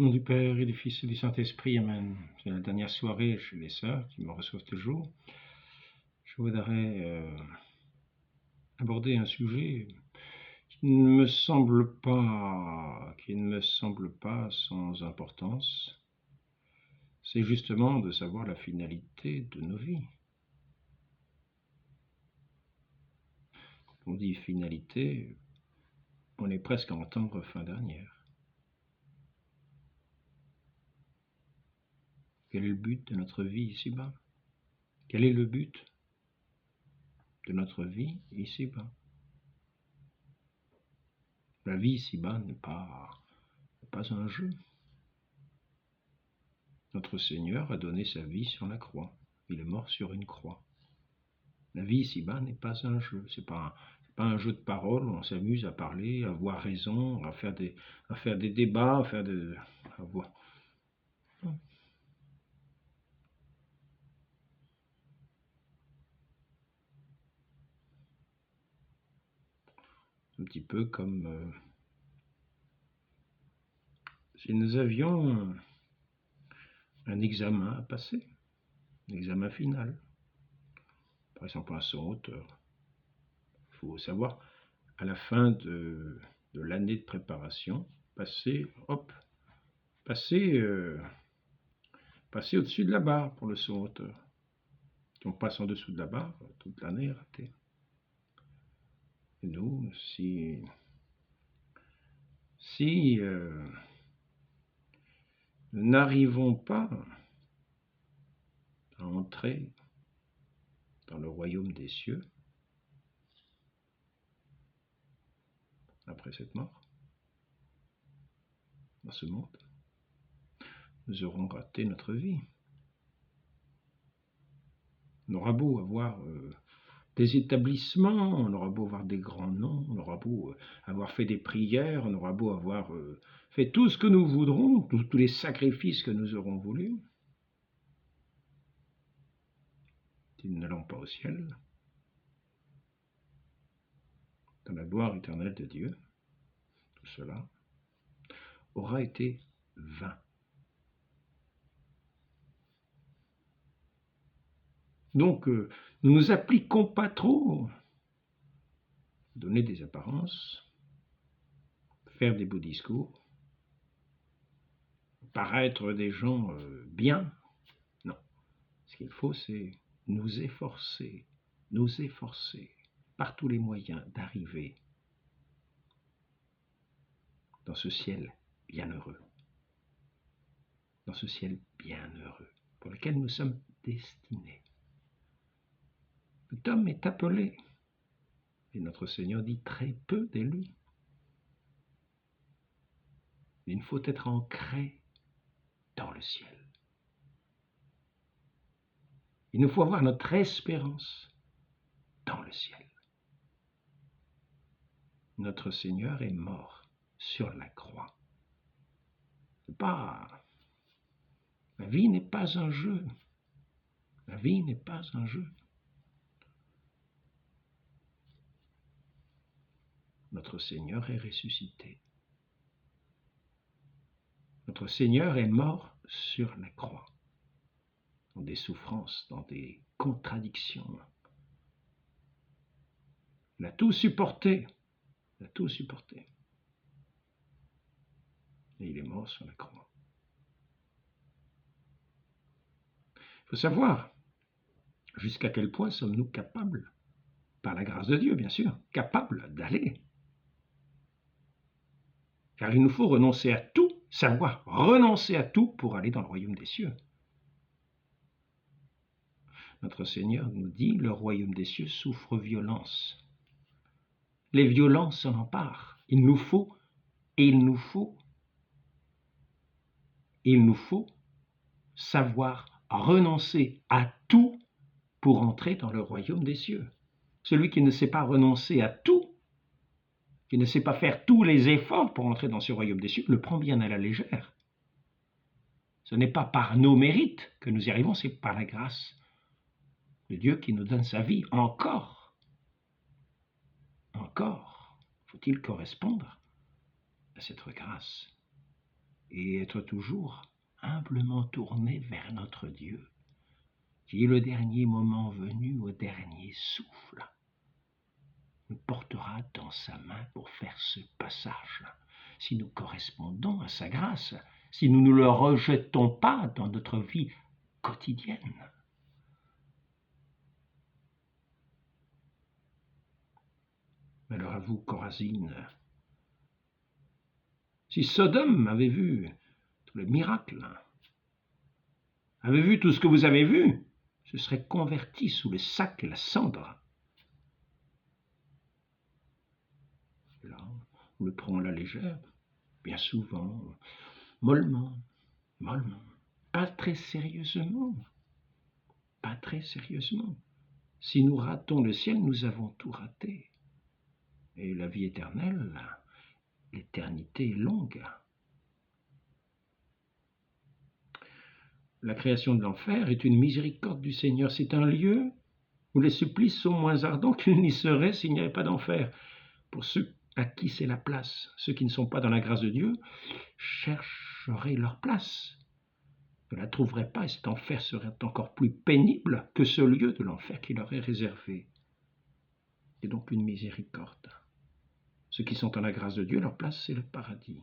Au nom du Père et du Fils et du Saint-Esprit, Amen. C'est la dernière soirée chez les sœurs qui me reçoivent toujours. Je voudrais aborder un sujet qui ne me semble pas sans importance. C'est justement de savoir la finalité de nos vies. Quand on dit finalité, on est presque à entendre fin dernière. Quel est le but de notre vie ici-bas? Quel est le but de notre vie ici-bas? La vie ici-bas n'est pas un jeu. Notre Seigneur a donné sa vie sur la croix. Il est mort sur une croix. La vie ici-bas n'est pas un jeu. C'est pas un jeu de parole où on s'amuse à parler, à avoir raison, à faire des débats, à voir. Un petit peu comme si nous avions un examen à passer, un examen final. Par exemple, un son auteur. Il faut savoir, à la fin de l'année de préparation, passer au-dessus de la barre pour le son auteur. Si on passe en dessous de la barre, toute l'année est ratée. Et nous, si nous n'arrivons pas à entrer dans le royaume des cieux, après cette mort, dans ce monde, nous aurons raté notre vie. On aura beau avoir des établissements, on aura beau avoir des grands noms, on aura beau avoir fait des prières, on aura beau avoir fait tout ce que nous voudrons, tous les sacrifices que nous aurons voulu. Si nous n'allons pas au ciel, dans la gloire éternelle de Dieu, tout cela aura été vain. Donc, nous ne nous appliquons pas trop à donner des apparences, faire des beaux discours, paraître des gens bien. Non. Ce qu'il faut, c'est nous efforcer par tous les moyens d'arriver dans ce ciel bienheureux, pour lequel nous sommes destinés. Tout homme est appelé, et notre Seigneur dit très peu d'élus. Il faut être ancré dans le ciel. Il nous faut avoir notre espérance dans le ciel. Notre Seigneur est mort sur la croix. La vie n'est pas un jeu. La vie n'est pas un jeu. Notre Seigneur est ressuscité. Notre Seigneur est mort sur la croix, dans des souffrances, dans des contradictions. Il a tout supporté. Et il est mort sur la croix. Il faut savoir jusqu'à quel point sommes-nous capables, par la grâce de Dieu bien sûr, capables d'aller. Car il nous faut renoncer à tout, savoir renoncer à tout pour aller dans le royaume des cieux. Notre Seigneur nous dit, le royaume des cieux souffre violence. Les violents s'en emparent. Il nous faut savoir renoncer à tout pour entrer dans le royaume des cieux. Celui qui ne sait pas renoncer à tout, qui ne sait pas faire tous les efforts pour entrer dans ce royaume des cieux, le prend bien à la légère. Ce n'est pas par nos mérites que nous y arrivons, c'est par la grâce de Dieu qui nous donne sa vie. Encore faut-il correspondre à cette grâce. et être toujours humblement tourné vers notre Dieu, qui est le dernier moment venu au dernier souffle, nous portera dans sa main pour faire ce passage. Si nous correspondons à sa grâce, si nous ne le rejetons pas dans notre vie quotidienne. Alors à vous, Chorazine, si Sodome avait vu tous les miracles, avait vu tout ce que vous avez vu, se serait converti sous le sac et la cendre. Et là, on le prend à la légère, bien souvent, mollement, pas très sérieusement. Pas très sérieusement. Si nous ratons le ciel, nous avons tout raté. Et la vie éternelle, l'éternité est longue. La création de l'enfer est une miséricorde du Seigneur. C'est un lieu où les supplices sont moins ardents qu'ils n'y seraient s'il n'y avait pas d'enfer. Pour ceux à qui c'est la place, ceux qui ne sont pas dans la grâce de Dieu, chercheraient leur place, ne la trouveraient pas, et cet enfer serait encore plus pénible que ce lieu de l'enfer qui leur est réservé. C'est donc une miséricorde. Ceux qui sont dans la grâce de Dieu, leur place, c'est le paradis.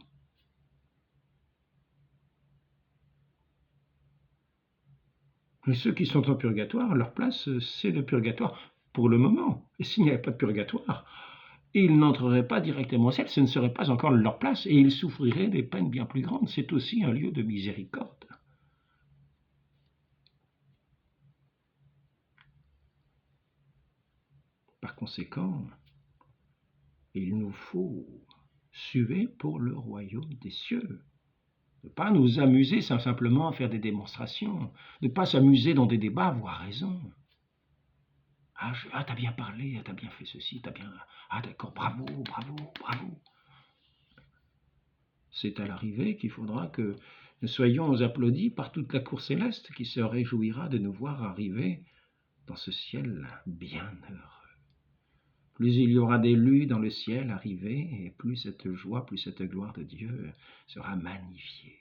Et ceux qui sont en purgatoire, leur place, c'est le purgatoire pour le moment. Et s'il n'y avait pas de purgatoire, ils n'entreraient pas directement au ciel, ce ne serait pas encore leur place, et ils souffriraient des peines bien plus grandes. C'est aussi un lieu de miséricorde. Par conséquent, il nous faut suer pour le royaume des cieux. Ne pas nous amuser simplement à faire des démonstrations, ne pas s'amuser dans des débats, avoir raison. T'as bien parlé, t'as bien fait ceci, t'as bien... Ah d'accord, bravo. C'est à l'arrivée qu'il faudra que nous soyons applaudis par toute la cour céleste qui se réjouira de nous voir arriver dans ce ciel bienheureux. Plus il y aura d'élus dans le ciel arrivés, et plus cette joie, plus cette gloire de Dieu sera magnifiée.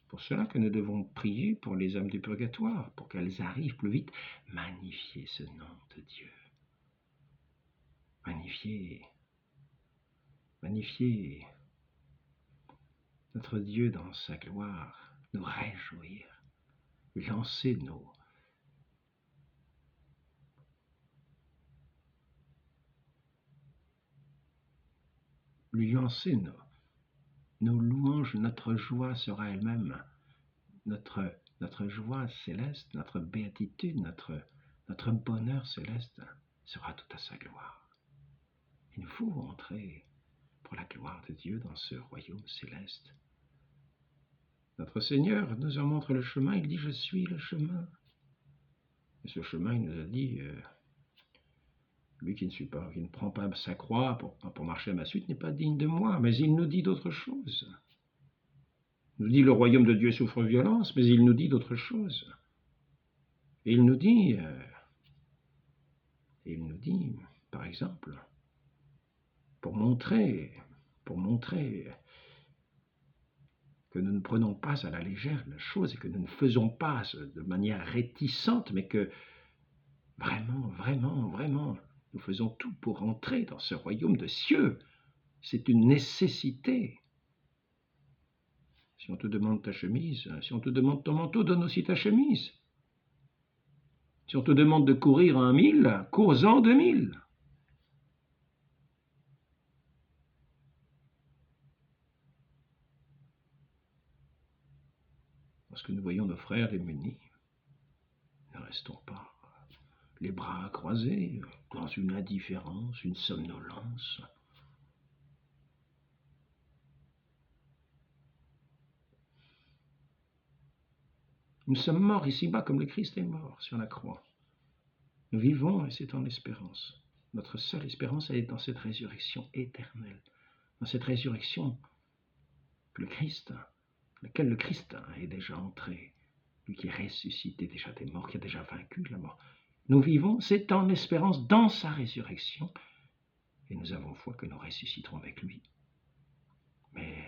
Pour cela que nous devons prier pour les âmes du purgatoire, pour qu'elles arrivent plus vite, magnifier ce nom de Dieu. Magnifier notre Dieu dans sa gloire, nous réjouir, lancer nos louanges, notre joie sera elle-même, notre joie céleste, notre béatitude, notre bonheur céleste sera tout à sa gloire. Il nous faut entrer pour la gloire de Dieu dans ce royaume céleste. Notre Seigneur nous en montre le chemin, il dit « Je suis le chemin ». Et ce chemin, il nous a dit lui qui ne prend pas sa croix pour marcher à ma suite n'est pas digne de moi, mais il nous dit d'autres choses. Il nous dit le royaume de Dieu souffre violence, mais il nous dit d'autres choses. Et il nous dit, par exemple, pour montrer que nous ne prenons pas à la légère la chose et que nous ne faisons pas de manière réticente, mais que vraiment, nous faisons tout pour entrer dans ce royaume de cieux. C'est une nécessité. Si on te demande ta chemise, si on te demande ton manteau, donne aussi ta chemise. Si on te demande de courir 1000, cours-en 2000. Lorsque nous voyons nos frères démunis, ne restons pas les bras croisés, dans une indifférence, une somnolence. Nous sommes morts ici-bas comme le Christ est mort sur la croix. Nous vivons et c'est en espérance. Notre seule espérance, elle est dans cette résurrection éternelle, dans cette résurrection laquelle le Christ est déjà entré, lui qui est ressuscité déjà des morts, qui a déjà vaincu la mort. Nous vivons, c'est en espérance dans sa résurrection, et nous avons foi que nous ressusciterons avec lui. Mais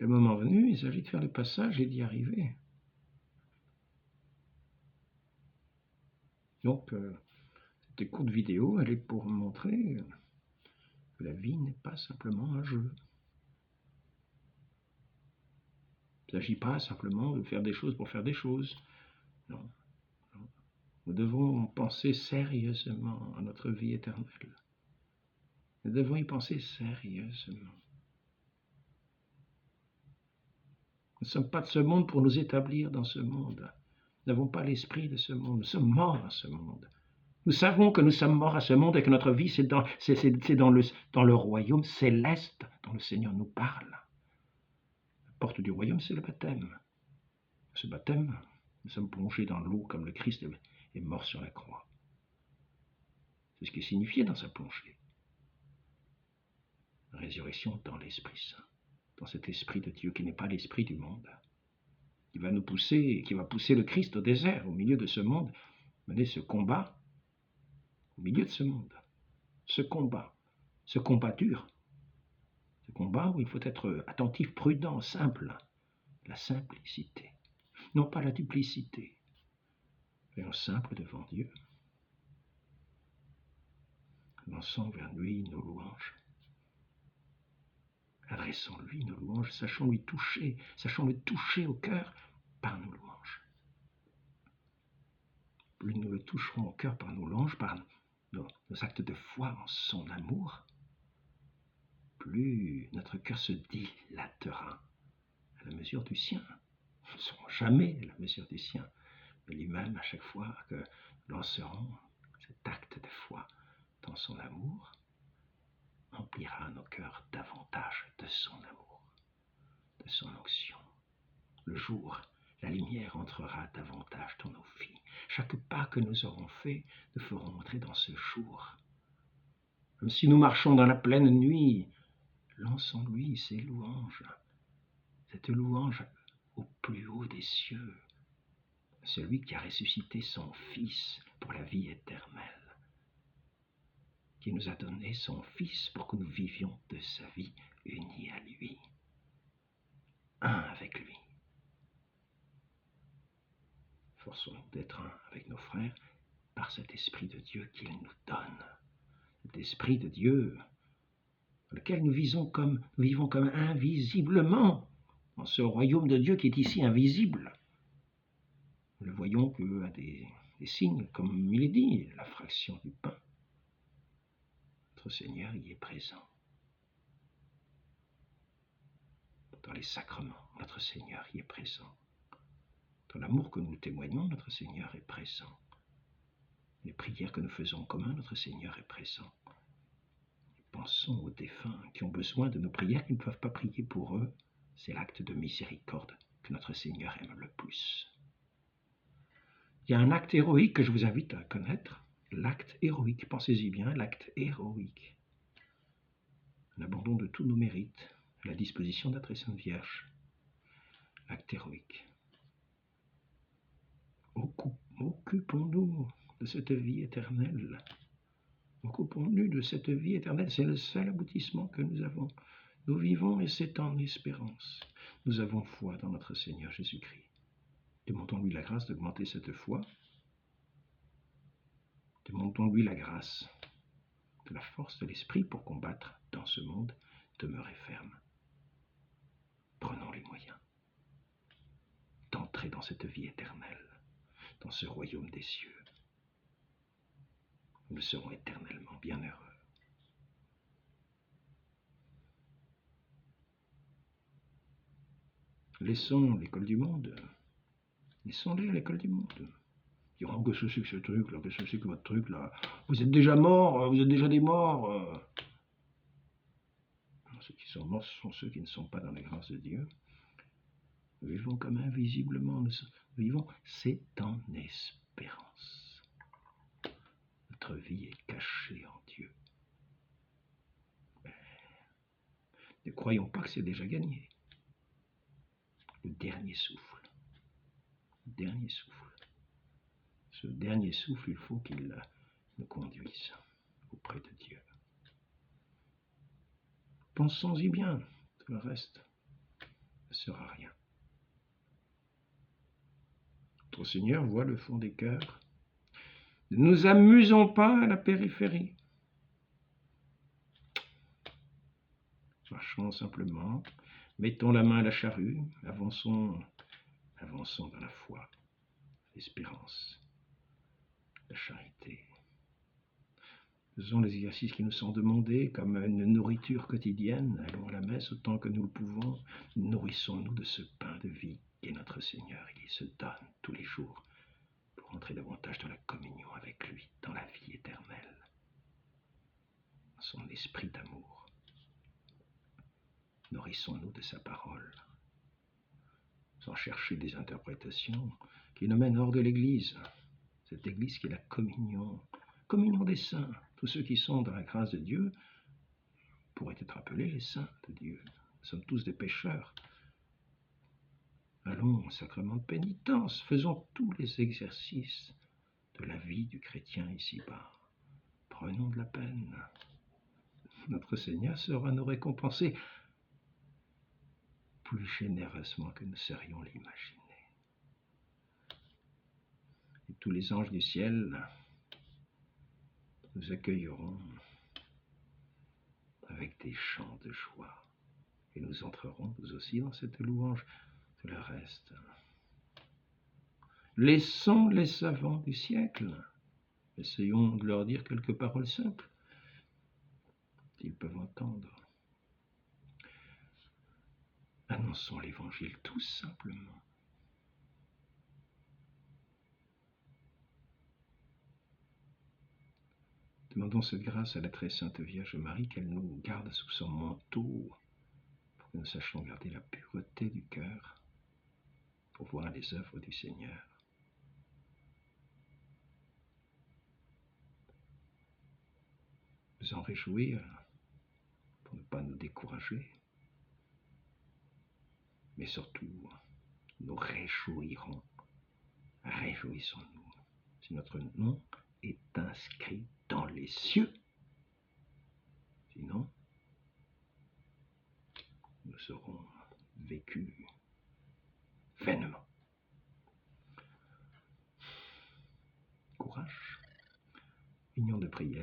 Le moment venu, il s'agit de faire le passage et d'y arriver. Donc, cette courte vidéo, elle est pour montrer que la vie n'est pas simplement un jeu. Il ne s'agit pas simplement de faire des choses pour faire des choses. Non. Nous devons penser sérieusement à notre vie éternelle. Nous devons y penser sérieusement. Nous ne sommes pas de ce monde pour nous établir dans ce monde. Nous n'avons pas l'esprit de ce monde. Nous sommes morts à ce monde. Nous savons que nous sommes morts à ce monde et que notre vie, c'est dans le royaume céleste dont le Seigneur nous parle. La porte du royaume, c'est le baptême. Ce baptême, nous sommes plongés dans l'eau comme le Christ est mort sur la croix. C'est ce qui est signifié dans sa plongée. La résurrection dans l'Esprit Saint, dans cet Esprit de Dieu qui n'est pas l'Esprit du monde, qui va nous pousser, qui va pousser le Christ au désert, au milieu de ce monde, mener ce combat, au milieu de ce monde. Ce combat dur, ce combat où il faut être attentif, prudent, simple, la simplicité, non pas la duplicité, mais en simple devant Dieu. Lançons vers lui nos louanges. Adressons-lui nos louanges, sachons le toucher au cœur par nos louanges. Plus nous le toucherons au cœur par nos louanges, par nos actes de foi en son amour, plus notre cœur se dilatera à la mesure du sien. Nous ne serons jamais à la mesure du sien, mais lui-même, à chaque fois que nous lancerons cet acte de foi dans son amour, emplira nos cœurs davantage de son amour, de son onction. Le jour, la lumière entrera davantage dans nos vies. Chaque pas que nous aurons fait, nous ferons entrer dans ce jour. Comme si nous marchons dans la pleine nuit, lançons-lui ces louanges, cette louange au plus haut des cieux, celui qui a ressuscité son Fils pour la vie éternelle, qui nous a donné son Fils pour que nous vivions de sa vie unis à lui, un avec lui. Forçons-nous d'être un avec nos frères par cet Esprit de Dieu qu'il nous donne, cet Esprit de Dieu dans lequel nous vivons comme invisiblement dans ce royaume de Dieu qui est ici invisible. Nous ne le voyons qu'à des signes, comme il est dit, la fraction du pain. Notre Seigneur y est présent. Dans les sacrements, notre Seigneur y est présent. Dans l'amour que nous témoignons, notre Seigneur est présent. Les prières que nous faisons en commun, notre Seigneur est présent. Pensons aux défunts qui ont besoin de nos prières, qui ne peuvent pas prier pour eux. C'est l'acte de miséricorde que notre Seigneur aime le plus. Il y a un acte héroïque que je vous invite à connaître, l'acte héroïque. Pensez-y bien, l'acte héroïque. Un abandon de tous nos mérites à la disposition de la très sainte Vierge. L'acte héroïque. Occupons-nous de cette vie éternelle. Occupons-nous de cette vie éternelle. C'est le seul aboutissement que nous avons. Nous vivons et c'est en espérance. Nous avons foi dans notre Seigneur Jésus-Christ. Demandons-lui la grâce d'augmenter cette foi. Demandons-lui la grâce de la force de l'esprit pour combattre dans ce monde, demeurer ferme. Prenons les moyens d'entrer dans cette vie éternelle, dans ce royaume des cieux. Nous serons éternellement bienheureux. Laissons l'école du monde. Laissons-les à l'école du monde. Ils diront, qu'est-ce que c'est que ce truc-là? Qu'est-ce que c'est que votre truc-là? Vous êtes déjà morts, vous êtes déjà des morts. Ceux qui sont morts, ce sont ceux qui ne sont pas dans la grâce de Dieu. Nous vivons comme invisiblement, nous vivons, c'est en espérance. Notre vie est cachée en Dieu. Mais ne croyons pas que c'est déjà gagné. Le dernier souffle. Le dernier souffle. Ce dernier souffle, il faut qu'il nous conduise auprès de Dieu. Pensons-y bien, tout le reste. ne sera rien. Notre Seigneur voit le fond des cœurs. Ne nous amusons pas à la périphérie. Marchons simplement, mettons la main à la charrue, avançons dans la foi, l'espérance, la charité. Faisons les exercices qui nous sont demandés comme une nourriture quotidienne. Allons à la messe autant que nous le pouvons. Nourrissons-nous de ce pain de vie qu'est notre Seigneur. Il se donne tous les jours pour entrer davantage dans la communion avec lui, dans la vie éternelle, dans son esprit d'amour. Nourrissons-nous de sa parole, sans chercher des interprétations qui nous mènent hors de l'Église. Cette Église qui est la communion des saints. Tous ceux qui sont dans la grâce de Dieu pourraient être appelés les saints de Dieu. Nous sommes tous des pécheurs. Allons au sacrement de pénitence, faisons tous les exercices de la vie du chrétien ici-bas. Prenons de la peine. Notre Seigneur saura nous récompenser plus généreusement que nous saurions l'imaginer. Et tous les anges du ciel nous accueilleront avec des chants de joie. Et nous entrerons nous aussi dans cette louange de le reste. Laissons les savants du siècle. Essayons de leur dire quelques paroles simples, s'ils peuvent entendre. Annonçons l'Évangile tout simplement. Demandons cette grâce à la très sainte Vierge Marie qu'elle nous garde sous son manteau pour que nous sachions garder la pureté du cœur pour voir les œuvres du Seigneur. Nous en réjouir pour ne pas nous décourager, mais surtout nous réjouirons. Réjouissons-nous si notre nom est inscrit dans les cieux. Sinon, nous serons vécus vainement. Courage, union de prière.